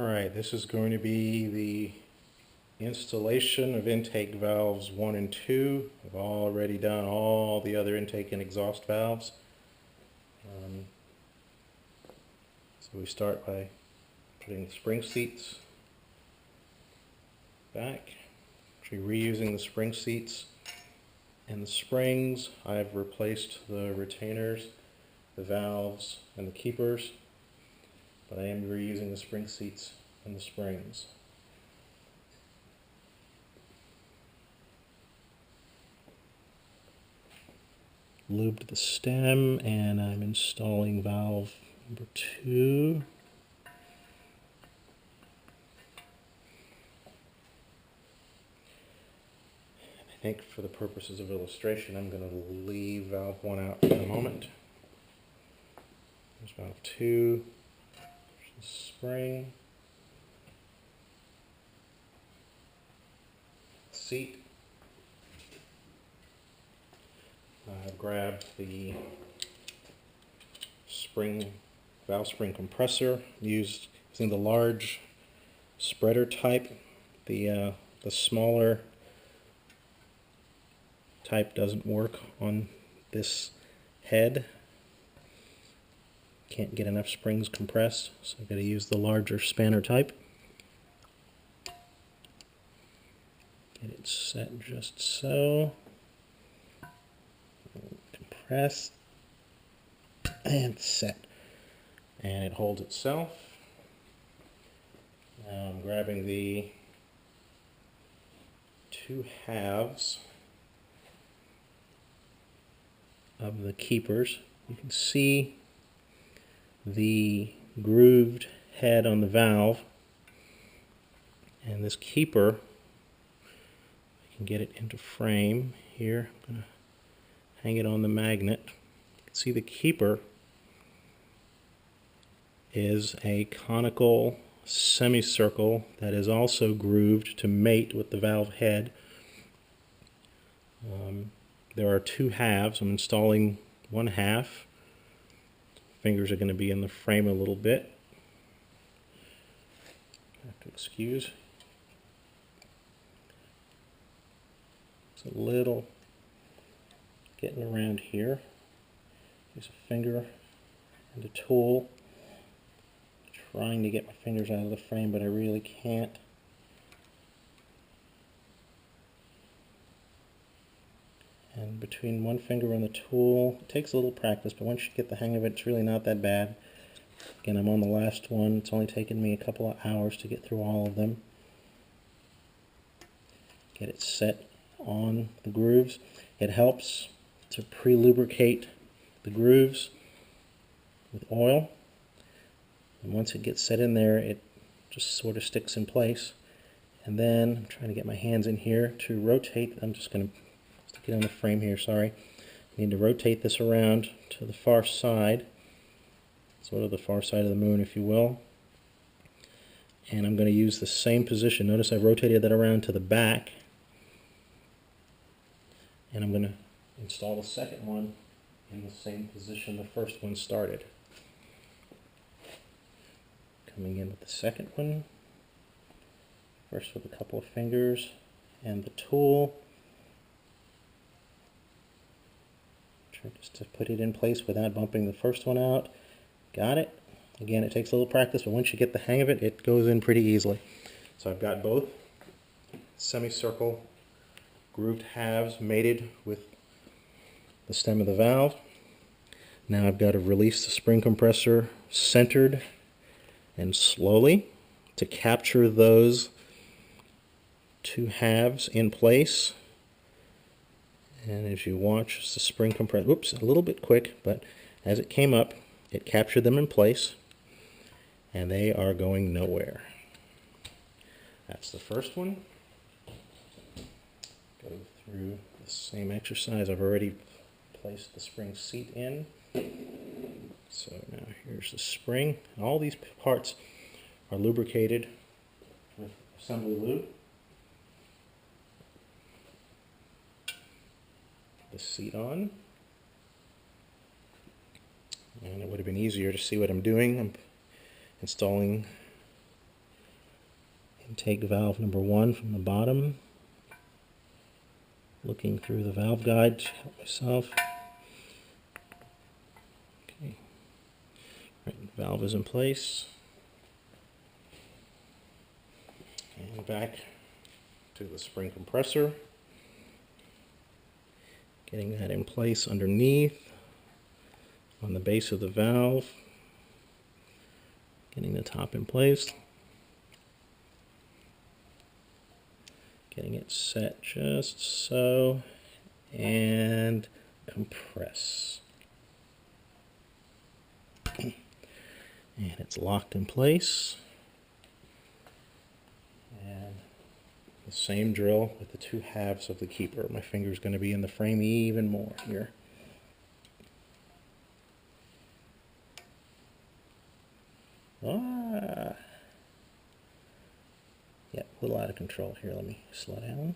Alright, this is going to be the installation of intake valves 1 and 2. I've already done all the other intake and exhaust valves. So we start by putting the spring seats back, actually reusing the spring seats and the springs. I've replaced the retainers, the valves, and the keepers, but I am reusing the spring seats and the springs. Lubed the stem, and I'm installing valve number 2. I think for the purposes of illustration, I'm going to leave valve 1 out for the moment. There's valve 2, there's the spring, seat. I've grabbed the valve spring compressor, using the large spreader type. The smaller type doesn't work on this head. Can't get enough springs compressed, so I've got to use the larger spanner type. Get it set just so. Compress and set, and it holds itself. Now I'm grabbing the 2 halves of the keepers. You can see the grooved head on the valve, and this keeper, I can get it into frame here. I'm going to hang it on the magnet. You can see the keeper is a conical semicircle that is also grooved to mate with the valve head. There are 2 halves. I'm installing 1 half. Fingers are going to be in the frame a little bit. I have to excuse. It's a little getting around here. Use a finger and a tool. Trying to get my fingers out of the frame, but I really can't. And between one finger and the tool, it takes a little practice, but once you get the hang of it, it's really not that bad. Again, I'm on the last one. It's only taken me a couple of hours to get through all of them. Get it set on the grooves. It helps to pre-lubricate the grooves with oil. And once it gets set in there, it just sort of sticks in place. And then I'm trying to get my hands in here to rotate. I'm just going to stick it on the frame here, sorry. I need to rotate this around to the far side, sort of the far side of the moon, if you will. And I'm going to use the same position. Notice I rotated that around to the back. And I'm going to install the second one in the same position the first one started. Coming in with the second one, first with a couple of fingers and the tool. Trick is to put it in place without bumping the first one out. Got it. Again, it takes a little practice, but once you get the hang of it, it goes in pretty easily. So I've got both semicircle grooved halves mated with the stem of the valve. Now I've got to release the spring compressor centered and slowly to capture those 2 halves in place. And as you watch the spring compressor, whoops, a little bit quick, but as it came up, it captured them in place, and they are going nowhere. That's the first one. Go through the same exercise. I've already placed the spring seat in. So now here's the spring. All these parts are lubricated with assembly lube. The seat on. And it would have been easier to see what I'm doing. I'm installing Take valve number 1 from the bottom, looking through the valve guide to help myself. Okay, right, valve is in place. And back to the spring compressor, getting that in place underneath on the base of the valve, getting the top in place, getting it set just so, and compress. And it's locked in place. And the same drill with the 2 halves of the keeper. My finger's going to be in the frame even more here. Ah! Yeah, a little out of control here. Let me slow down.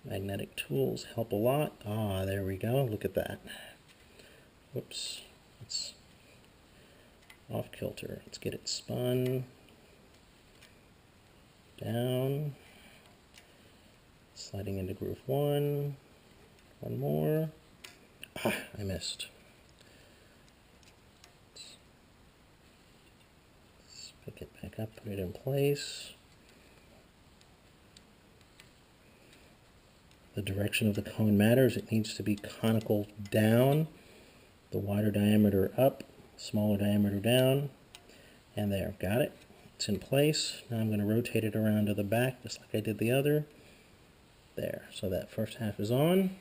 Magnetic tools help a lot. Ah, there we go. Look at that. Whoops. It's off kilter. Let's get it spun. Down. Sliding into groove 1. One more. Ah, I missed. Let's pick it back up, put it in place. The direction of the cone matters. It needs to be conical down. The wider diameter up, smaller diameter down. And there, got it. It's in place. Now I'm going to rotate it around to the back just like I did the other. There, so that first half is on.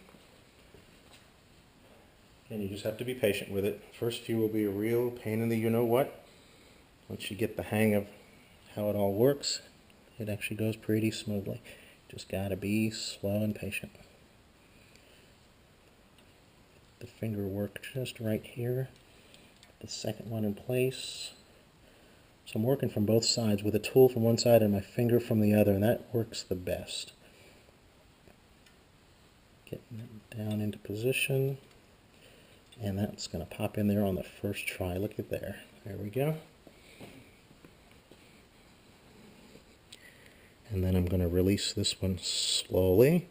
And you just have to be patient with it. First few will be a real pain in the you-know-what. Once you get the hang of how it all works, it actually goes pretty smoothly. Just gotta be slow and patient. The finger work just right here. The second one in place. So I'm working from both sides with a tool from one side and my finger from the other, and that works the best. Getting it down into position. And that's going to pop in there on the first try. Look at there. There we go. And then I'm going to release this one slowly.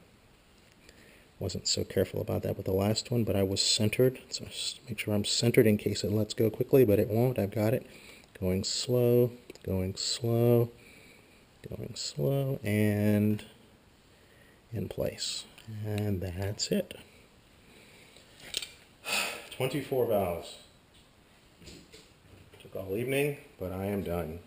Wasn't so careful about that with the last one, but I was centered. So just make sure I'm centered in case it lets go quickly, but it won't. I've got it. Going slow, going slow, going slow, and in place. And that's it. 24 valves. Took all evening, but I am done.